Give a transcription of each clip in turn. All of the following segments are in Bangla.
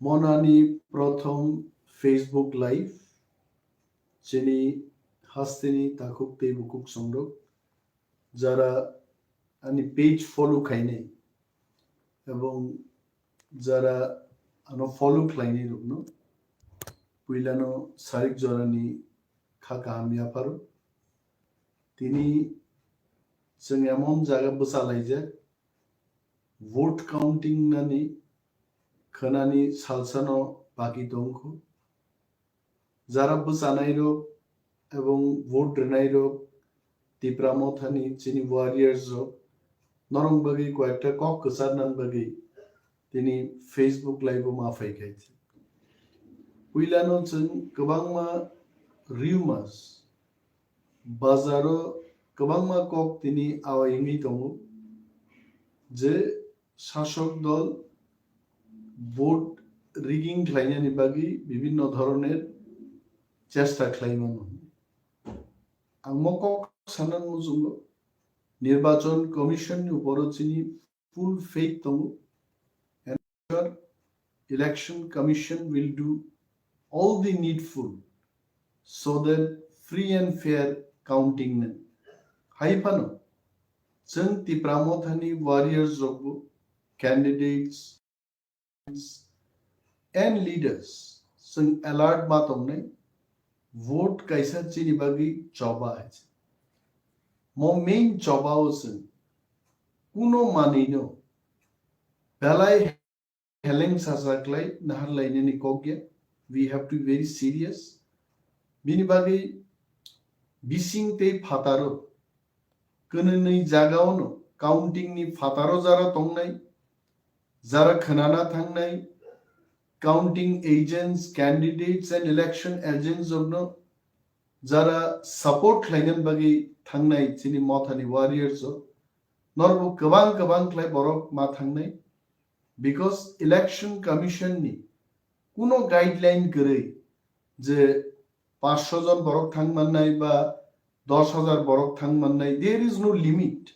মনানি প্রথম ফেসবুক লাইভ যিনি হাস্তিনি তাকুক তেবুকুক সংরক যারা আনি পেজ ফলো খাইনি এবং যারা আনো ফলো খাইনি রুগনো পুইলানো সারিক জরানি খাকা হামিয়া পারো তিনি जों এমন জায়গা বসালাইজে ভোট কাউন্টিং নানি খনানি সালসানো বাকি দংখো যারা বসানাই রোগ এবং ভোট রেনাই রোগ টিপ্রা মথানি চিনি ওয়ারিয়ার্স রোগ নরম বাগি কয়েকটা কক কসার নান বাগি তিনি ফেসবুক লাইভও মাফাই খাইছে উইলানো जों गोबांमा रिउमार्स बाजारो गोबांमा कक তিনি आवायङै दङ যে শাসক দল ভোট রিগিং খাইনানি বাগি বিভিন্ন ধরনের চেষ্টা খাইমানো आं मकक सानन मुजुंगो निर्वाचन कमिशननि उपरो चिनि full faith दङ and sure election commission will do all the needful so that free and fair counting nan haipano जों तिप्रामथानि warriors जगबो candidates and leaders जों alert मातंगनै vote kaisa chini bagi choba আছে mo main choba ocean kuno manino belai heleng sasaklai nahar laineni kogya we have to be very serious bini bagi bising te phataro কোনनै জায়গাওনো কাউন্টিং নি ফাতারো যারা তংনাই যারা খনানা থাংনাই counting agents candidates and election agents জন্য যারা সাপোর্ট লাইনেন বাগি থাংনাই চিনি মথানি ওয়ারিয়ার্স নরবো গোबां गोबां ক্লাই বরক মা থাংনাই বিকজ ইলেকশন কমিশন নি কোনো গাইডলাইন গরৈ যে 500 জন বরক থাংমাননাই বা 10,000 borok thang mannai there is no limit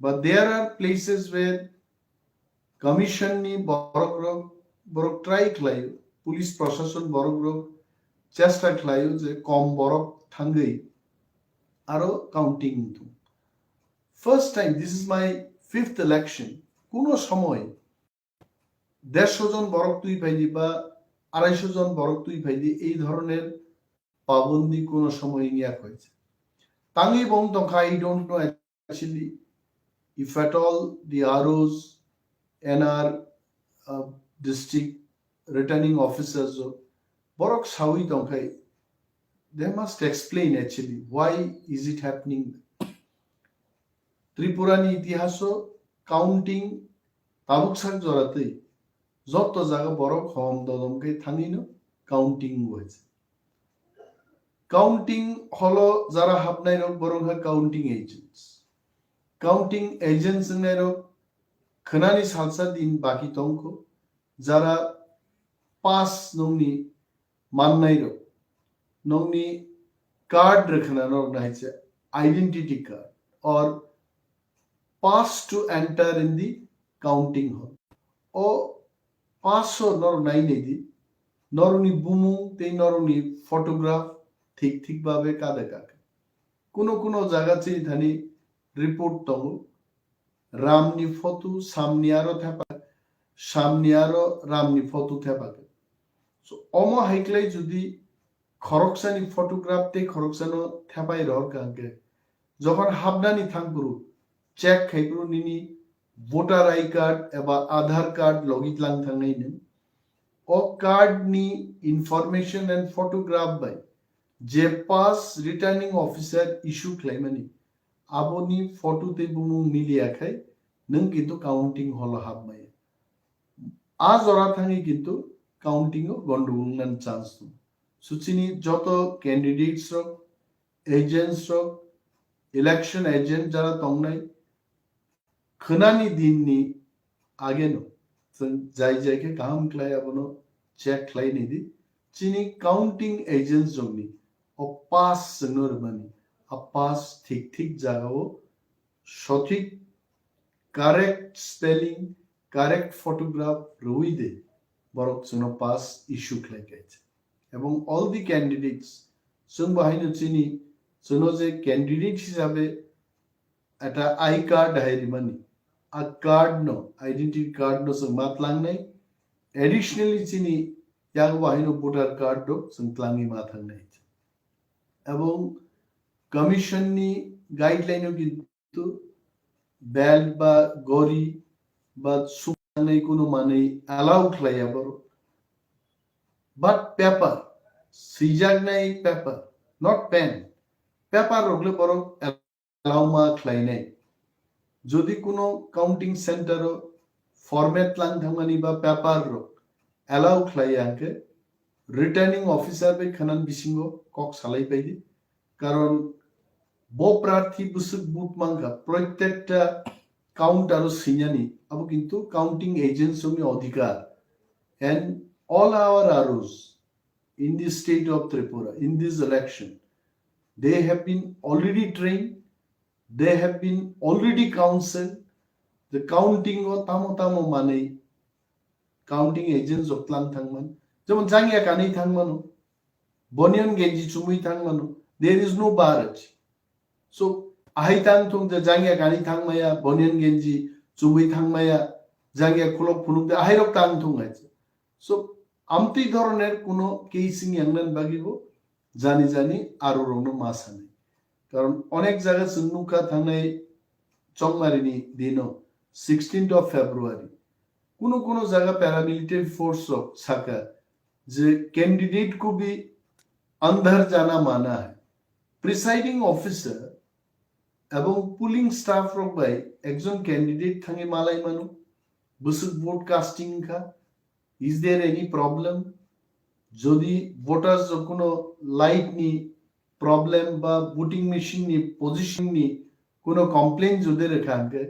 but there are places where commission ni borok try khlayo police proshashan borok chesta khlayo je kom borok thangai aro counting to first time this is my 5th election kono shomoy 150 John borok tui paili ba 250 John borok tui paili ei dhoroner পাবন্দি কোনো সময় নিয়া হয়েছে Tangi bong tongka, I don't know actually if at all the ROs and our district returning officers borok sawi tongkai they must explain actually why is it happening Tripurani itihaso counting tabuksak joratei jotto jaga borok hom dodomkai thangino counting hoyeche counting হলো যারা হাবনাই রোগ বরং কাউন্টিং এজেন্টস নাই রোগ খনানি সালসা দিন বাকি তংক যারা পাস নংনি মাননাই রোগ নংনি কার্ড রেখনা রোগ নাইছে identity card or pass to enter in the counting hall ও 500 নর নাই নেদি নরনি বুমু তেই নরনি ফটোগ্রাফ ঠিক ঠিক ভাবে কাদে কাকে কোনো জায়গা চিনি থানি রিপোর্ট তং রামনি ফটো সামনি আরো থেপা সামনি আরো রামনি ফটো থেপাকে সো অমো হাইকলাই যদি খরকসানি ফটোগ্রাফ তে খরকসানো থেপাই রর কাকে যখন হাবনানি থাংপুরু check খাইপুরু Nini voter I card এবা আধার কার্ড লগিত লাং থাংনাই নেন ও কার্ড নি ইনফরমেশন এন্ড ফটোগ্রাফ বাই যে পাস রিটার্নিং অফিসার ইস্যু ক্লাইমানি আবনি ফটোতে বুমু মিলিয়া খাই নং কিন্তু কাউন্টিং হল হাবমাই আজ ওরা থাকি কিন্তু কাউন্টিং ও গন্ডগোল নান চান্স সুচিনি যত candidates rock agents rock election agent যারা তংনাই খনানি দিননি আগে নো যাই যাইকে কাম ক্লাই আবনো চেক ক্লাই নিদি চিনি কাউন্টিং এজেন্টস জংনি ও পাস নরমানি আ পাস ঠিক ঠিক জায়গাও সঠিক কারেক্ট স্পেলিং কারেক্ট ফটোগ্রাফ রই দে borok jono pass issue khlaikaiche এবং all the candidates जों बाहायनो चिनि जोनो जे candidate हिसाबै eta I card हायरि मानि a card no identity card no जों मातलांनाय additionally चिनि याग बाहायनो voter card do जों क्लांगि माथांनाय এবং কমিশনनि গাইডলাইনও কিন্তু বেল্ট বা গড়ি বা সুনাই কোনো মানে অ্যালাউ খাইয়া বড় বাট পেপার সিজাগনাই পেপার নট পেন পেপার রগলে বড় অ্যালাউ মা খাইনাই যদি কোনো কাউন্টিং সেন্টার ফরম্যাট লাং থামানি বা পেপার র অ্যালাউ খাইয়াকে রিটার্নিং অফিসার বে খানান বিসিঙ্গ কক সালাই পাইদি কারণ বো প্রার্থী বুসুক বুট মাঙ্গা প্রত্যেকটা কাউন্ট আর সিনানি আবু কিন্তু কাউন্টিং এজেন্টস মি অধিকার and all our ROs in the state of Tripura in this election they have been already trained, they have been already counseled. The counting o tamo mane counting agents of tlang thangman যেমন জাঙ্গিয়া কানেই থাকমানো বনিয়ন গেঞ্জি চুমুই থাকমানো there is no barrage so ahai tang thong the jangya gani thangmaya bonian genji chumui thangmaya jangya khulok phunuk de ahai rok tang thong haiche so amti dhoroner kono kiching yangnan bagibo jani jani aro rongno masane karon onek jaga sunnuka thangnai chongmarini dino 16th of February kono jaga paramilitary force rok saka je candidate ko bhi andhar jana mana hai presiding officer এবং পুলিং স্টাফ রক বাই একজন ক্যান্ডিডেট থাঙ্গে মালাই মানু বুসুক ভোট কাস্টিং খা ইজ দেয়ার এনি প্রবলেম যদি ভোটার্স কোনো লাইট নি প্রবলেম বা ভোটিং মেশিন নি পজিশন নি কোনো কমপ্লেইন যদি রেখাঙ্কে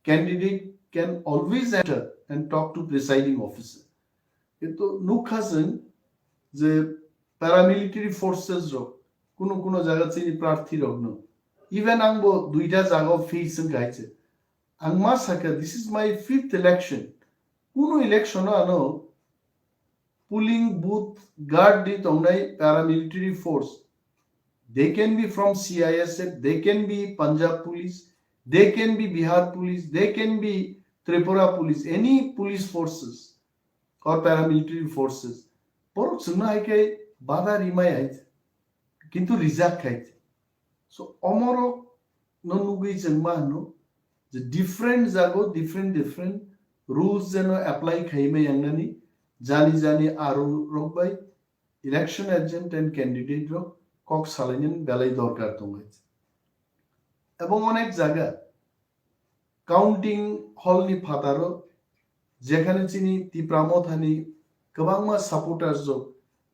candidate can always enter and talk to presiding officer কিন্তু নুখাসেন যে প্যারামিলিটারি ফোর্সেস রক কোনো জায়গা চিনি প্রার্থী রগ্ন ইভেন আংবো দুইটা জায়গা ফেসন গাইছে আংমা সাকা this is my 5th election কোনো ইলেকশন আনো পুলিং বুথ গার্ড দি তংনাই paramilitary force they can be from CISF they can be Punjab police they can be Bihar police they can be Tripura police any police forces or paramilitary forces বড় সুনা হাইকে বাধা রিমাই আইছে কিন্তু রিজার্ভ খাইছে সো অমরক ননুগই জংমানো যে ডিফারেন্ট জাগো ডিফারেন্ট রুলস যেন অ্যাপ্লাই খাইমে ইয়াংনানি জানি আরো রকবাই ইলেকশন এজেন্ট এন্ড ক্যান্ডিডেট রক কক সালাইনেন বেলাই দরকার দंगाइছে এবং অনেক জায়গা কাউন্টিং হলনি ফাদারো যেখানে চিনি তিপ্রামথানি गोबांमा সাপোর্টারস রক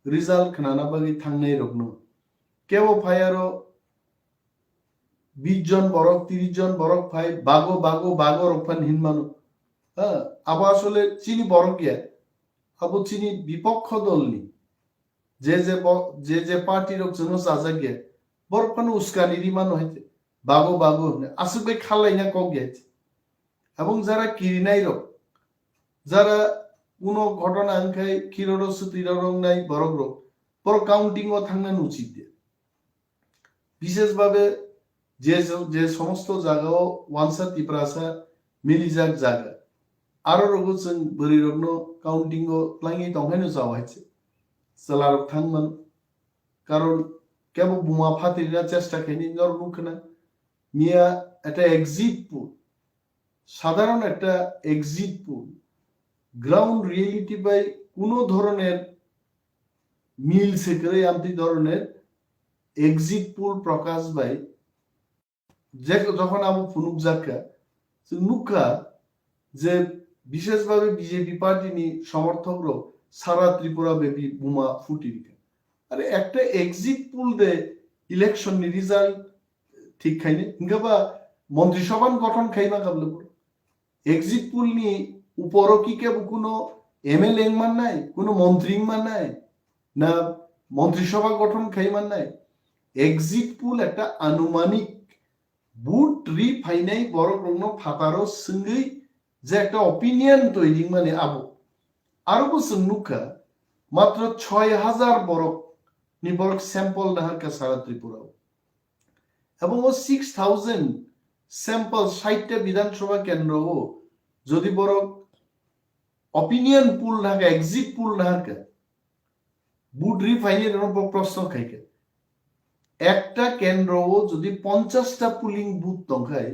রিজাল্ট খানানা বাগি থাংনাই রকনো কেও ফায়ারো 20 জন বরক 30 জন বরক ফাই বাগো রকফান হিনমানো হ্যাঁ আবা আসলে চিনি বরকিয়া আবু চিনি বিপক্ষ দলনি যে পার্টি রক জন্য সাজাগিয়া বরফান উস্কানি রিমান হইতে বাগো আসবে খালাইনা কক গেছে এবং যারা কিরিনাই রক যারা কোনো ঘটনা আংখাই কিররস তিররং নাই বরক রক বড় কাউন্টিং ও থাংনান উচিত বিশেষভাবে যে সমস্ত জায়গাও ওয়ানসা তিপ্রাসা মিলিজাক জায়গা আরো রোগ जों বরি রগ্ন কাউন্টিং ও প্লাঙ্গি দংহাইনো যাওয়াইছে সালার থাংমান কারণ কেবল বুমা ফাতিরা চেষ্টা খাইনি নর মুখনা মিয়া একটা এক্সিট পুল সাধারণ একটা এক্সিট পুল গ্রাউন্ড রিয়েলিটি বাই কোনো ধরনের মিল সেক্রে আমতি ধরনের এক্সিট পুল প্রকাশ বাই যে যখন আবু ফুনুক জাকা নুকা যে বিশেষভাবে বিজেপি পার্টি নি সমর্থক রো সারা ত্রিপুরা ব্যাপী বোমা ফুটিরিকা আরে একটা এক্সিট পুল দে ইলেকশন নি রিজাল্ট ঠিক খাইনে ইংগাবা মন্ত্রিসভা গঠন খাইনা কাবলে এক্সিট পুল নি উপরও কি কেবল কোনো এমএলএ মান নাই কোনো মন্ত্রী মান নাই না মন্ত্রিসভা গঠন খাইমান নাই এক্সিট পুল একটা আনুমানিক বুট রি ফাইনাই বড় কোনো ফাতারো সঙ্গেই যে একটা অপিনিয়ন তৈরি মানে আবো আরো বছর নুকা মাত্র 6000 বরক নি বরক স্যাম্পল নাহারকা সারা ত্রিপুরাও এবং ও 6000 স্যাম্পল 60টা বিধানসভা কেন্দ্র যদি বরক অপিনিয়ন পুল নাহাকা এক্সিট পুল নাহারকা বুট রিফাইনের প্রশ্ন খাইকে একটা কেন্দ্র যদি 50টা পুলিং বুথ দংখায়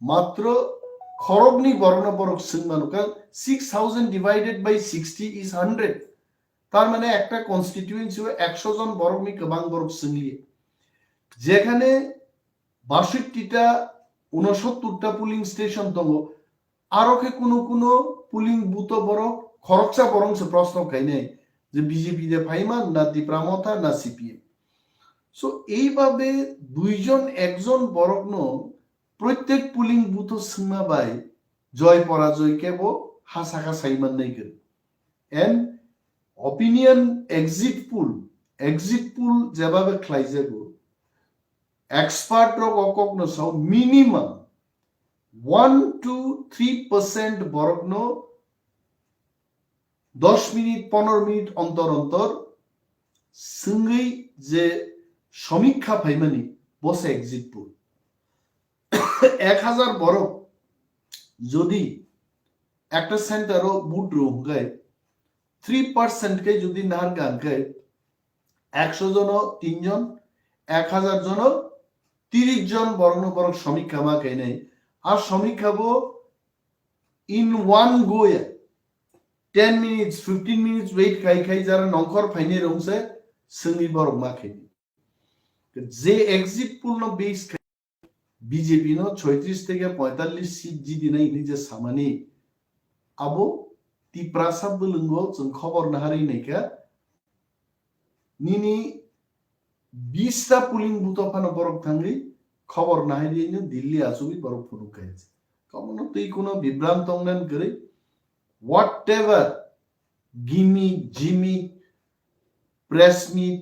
মাত্র খরগনি বর্ণ বরক সিংমানুকা 6000 ডিভাইডেড বাই 60 ইজ 100 তার মানে একটা কনস্টিটিউয়েন্সি 100 জন বরকনি গোবাং বরক সিংলিয়ে যেখানে 62টা 69টা পুলিং স্টেশন দङ আরোকে কোনো কোনো পুলিং বুথ বরক খরকসা বরংস প্রশ্ন খাইনে যে বিজেপি দে ফাইমান না তিপ্রা মথা না সিপিএম সো এইভাবে দুইজন একজন বরকন প্রত্যেক পুলিং বুথ সিংমা বাই জয় পরাজয় কেব হাসাকা সাইমান নাই করে এন্ড অপিনিয়ন এক্সিট পুল যেভাবে খাই যাব এক্সপার্ট রক অকক সাও মিনিমাম 1 to 3% বরকন 10 মিনিট 15 মিনিট অন্তর অন্তর সিঙ্গই যে সমীক্ষা ফাইমানি বসে এক্সিট পুল 1000 বরক যদি একটা সেন্টারও বুট রুমগায় 3% কে যদি নাহার গানগায় 100 জন 3 জন 1000 জন 30 জন বরং বরক সমীক্ষা মা খাই নাই আর সমীক্ষাবো in one go 10 minutes 15 minutes wait খাই খাই যারা নংখর ফাইনে রংসে সিঙ্গি বরক মা খাই যে এক্সিট পুল ন বেস বিজেপি নো 36 থেকে 45 সিট জিদি নাই নিজে সামানি আবো তিপ্রা সাব লঙ্গো जों খবর নাহারি নাইকা নিনি 20টা পুলিং বুথ ফানো বরক থাঙ্গি খবর নাহারি নি দিল্লি আসুবি বরক ফুরু কাইছে কমন তুই কোন বিভ্রান্ত অংনান করে হোয়াটএভার গিমিক জিমিক প্রেস মিট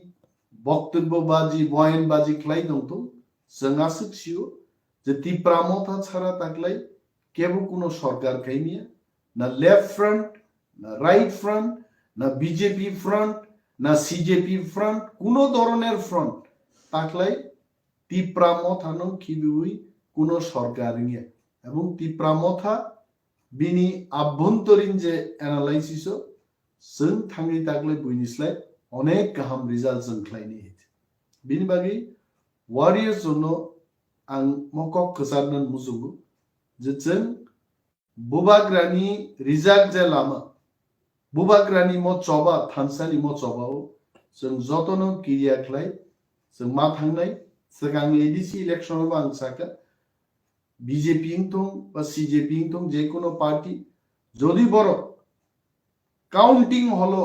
বক্তব্যবাজি বয়ানবাজি খাই দं তো जों आसुखियो যে তিপ্রা মথা ছাড়া তাকলাই কেবল কোনো সরকার খাইনিয়া না লেফট ফ্রন্ট না রাইট ফ্রন্ট না বিজেপি ফ্রন্ট না সিজেপি ফ্রন্ট কোনো ধরনের ফ্রন্ট তাকলাই তিপ্রা মথা নো খিবুই কোনো সরকার নিয়া এবং তিপ্রা মথা বিনি আভ্যন্তরীণ যে অ্যানালাইসিস जों থাঙ্গি তাকলাই বইনিসলাই অনেক গাহাম রিজাল্ট जों খাইনি বিনি বাগি ওয়ারিয়ার্স জন্য आं मकक खसारनान मुजुगु जे जों बुबाग्रानि रिजार्ट जे लामा बुबाग्रानि म चबा थानसानि म चबाव जों जतनो किरिया खलाय जों मा थांनाय सिगां एडिसि इलेक्शनाव आं साका বিজেপি ইংथं বা সিজেপি ইংथं যে কোনো পার্টি যদি বড় কাউন্টিং হলো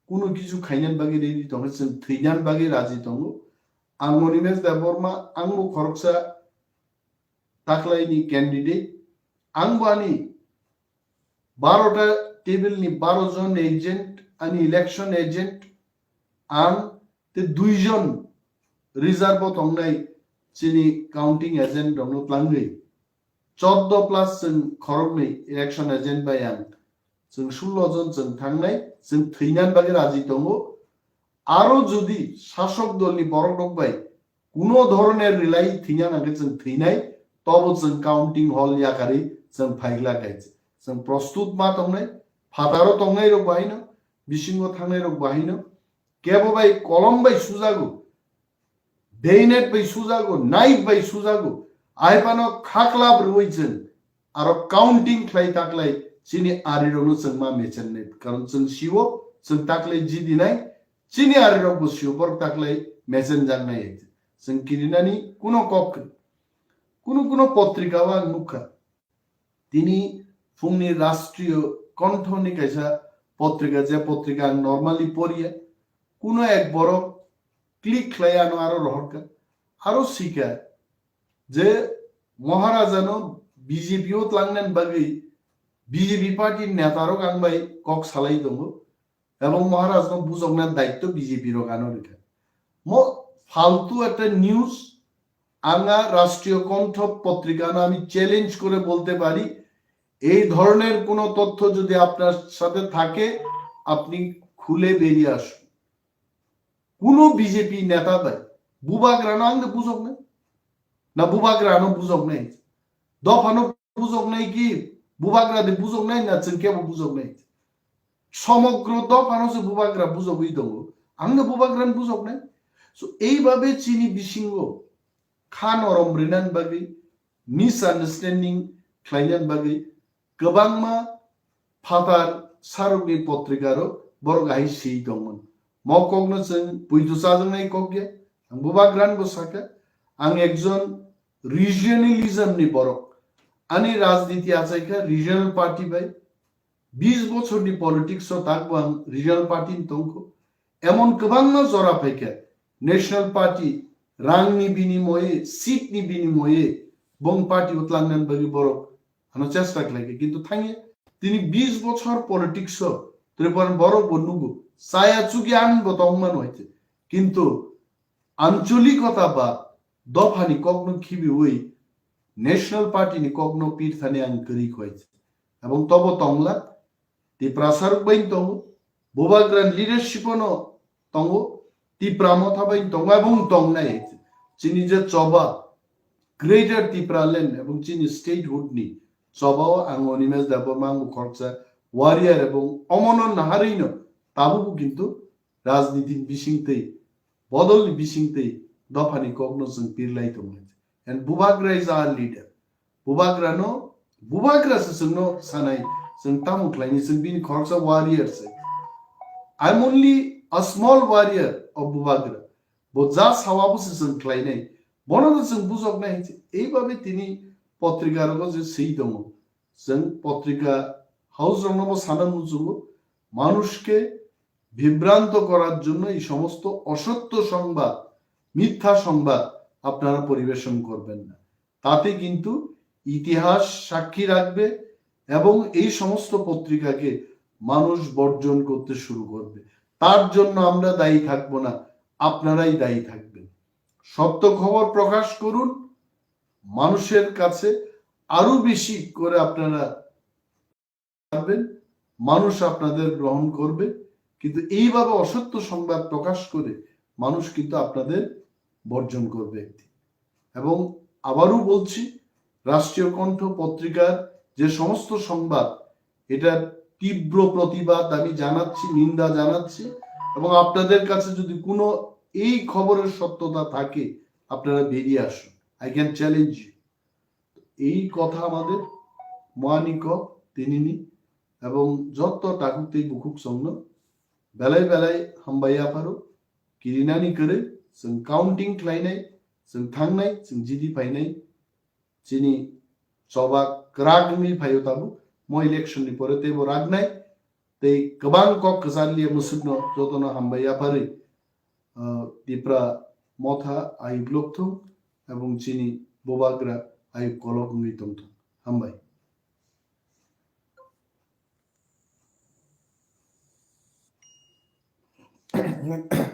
কোনো কিছু খাইনান বাগি রেডি দङ जों थैनान बागि राजि दङ आं animesh DebBarma आंबो खरकसा ताकलाइनि कैंडिडेट आं बानी 12टा टेबलनि 12 जन एजेंट अनि इलेक्शन एजेंट आं ते 2 जन रिजर्व दंनाय चिनि काउंटिंग एजेंट दङ प्लांगै 14 प्लस जों खरगनै इलेक्शन एजेंट बाय आं जों 16 जन जों थांनाय जों थैनान बागि राजि दङ আরো যদি শাসক দলনি বড় ডকবাই কোন ধরনের রিলাই থিনা নাগে जों থিনাই তব जों কাউন্টিং হল ইয়াকারি जों ফাইগলা গাইছে जों প্রস্তুত মা তংনাই ফাদারও তংনাই রক বাহিনো বিসিংহ থাংনাই রক বাহিনো কেবো বাই কলম বাই সুজাগো দেইনেট বাই সুজাগো নাইফ বাই সুজাগো আইপানো খাকলাব রইছেন আর কাউন্টিং খাই তাকলাই চিনি আরিরনো जों मा মেচেননে কারণ जों শিও जों তাকলাই জিদি নাই চিনি আরিরক বসিও বর তাকলাই মেসেন জানাই जों কিরিনানি কোনো কক কোনো পত্রিকাওয়া মুখা তিনি ফুংনি রাষ্ট্রীয় কণ্ঠনি কাইসা পত্রিকা যে পত্রিকা নরমালি পড়িয়া কোনো এক বড় ক্লিক খাইয়ানো আরো রহকা আরো শিকা যে মহারাজানো বিজেপিও ত্লাংনান বাগি বিজেপি পার্টির নেতারও গাংবাই কক সালাই দङ এবং মহারাজ বুঝনার দায়িত্ব বিজেপির গানো রেখা ম ফালতু একটা নিউজ আঙা রাষ্ট্রীয় কণ্ঠ পত্রিকা আমি চ্যালেঞ্জ করে বলতে পারি এই ধরনের কোনো তথ্য যদি আপনার সাথে থাকে আপনি খুলে বেরিয়ে আসুন। কোনো বিজেপি নেতা দেয় বুবাগ্রা আনতে বুঝক নেই না, বুবাগ্রা আনো বুঝক নেই, দফানো বুঝক নেই, কি বুবাগ্রা দিয়ে বুঝক নেই না, কেবল বুঝক নেই, সমগ্র দফানো সে বুবাগ্রা বুঝকই দো আঙ্গে বুবাগ্রান বুঝক নেই। এইভাবে চিনি বিসিঙ্গ খান অরম রিনান বাগै मिसआन्डारस्टेन्डिं खालायनायनि बागै गोबांमा फातार सारुगनि पत्रिकारो बर' गाहाय सि दंमोन मकगनो जों बुइदुसाजोंनाय कगगे आं बुबाग्रान बसाके आं एकजन रिजियनेलिज्मनि बर' आंनि राजनीति आचायखा रिजियनेल पार्टी बाय 20 বছরनि पलिटिक्स ताकबो आं रिजियनेल पार्टी दंखो एमन गोबांना जरा फायखे नेशनल पार्टी रांनि बिनिमये सीटनि बिनिमये बं पार्टी उतलांगनान बागै बर' आनो चेष्टा खालायखे किन्तु थाङे তিনি 20 বছর পলিটিক্স ত্রিপুরান বড় বনুগু সায়া চুকি আন বতংমান হইতে কিন্তু আঞ্চলিকতা বা দফানি কগ্ন খিবি ওই ন্যাশনাল পার্টি নি কগ্ন পীরথানি আন করি হইতে এবং তব তংলা তিপ্রা সারুক বাইন তং বুবাগ্রান লিডারশিপনো তং তিপ্রা মথা বাইন তং এবং তং নাই চিনি যে চবা গ্রেটার টিপ্রাল্যান্ড এবং চিনি স্টেটহুড নি সবাও আং অনিমেষ দেববর্মা আং খরচা ওয়ারিয়ার এবং অমনন নাহারিনো তাবুকু কিন্তু রাজনীতির বিসিংতেই বদলনি বিসিংতেই দফানি কগ্ন जों पिरलाई दंमोन एंड बुबाग्रा इज आवर लीडर बुबाग्रा से जोंनो सानाय जों तामुख्लायनि जों बिनि खरचा वारियर से I am only a small warrior of बुबाग्रा बो जा सावाबो से जों ख्लायनाय বনদা जों বুঝক নাই এইভাবে তিনি পত্রিকার যে সেই দম जों পত্রিকা হাউস রংনব সানান মুজুব মানুষকে বিভ্রান্ত করার জন্য এই সমস্ত অসত্য সংবাদ মিথ্যা সংবাদ আপনারা পরিবেশন করবেন না, তাতে কিন্তু ইতিহাস সাক্ষী রাখবে এবং এই সমস্ত পত্রিকাকে মানুষ বর্জন করতে শুরু করবে। তার জন্য আমরা দায়ী থাকবো না, আপনারাই দায়ী থাকবেন। সত্য খবর প্রকাশ করুন, মানুষের কাছে আরো বেশি করে আপনারা পারবেন, মানুষ আপনাদের গ্রহণ করবে। কিন্তু এইভাবে অসত্য সংবাদ প্রকাশ করে মানুষ কিন্তু আপনাদের বর্জন করবে। এবং আবারও বলছি, রাষ্ট্রীয় কণ্ঠ পত্রিকার যে সমস্ত সংবাদ এটা তীব্র প্রতিবাদ আমি জানাচ্ছি, নিন্দা জানাচ্ছি। এবং আপনাদের কাছে যদি কোনো এই খবরের সত্যতা থাকে আপনারা বেরিয়ে আসুন, আই ক্যান চ্যালেঞ্জ ইউ। এই কথা আমাদের মহানিক তিনিনি এবং যত টাকুতেই বুকুক সঙ্গ বেলায় বেলায় হামবাইয়া পারো কিরিনানি করে जों काउंटिंग खालायनाय जों थांनाय जों जिदि फायनाय जिनि सभा रागनि फायो ताबु म इलेक्शन नि परे तेबो रागनाय तै गोबां कक खजारलिया मुसुनो जतनो हामबाया पारै तिप्रा मथा आइ ब्लकथु এবং जिनि बुबाग्रा आइ कलक नि तंथु हामबाय।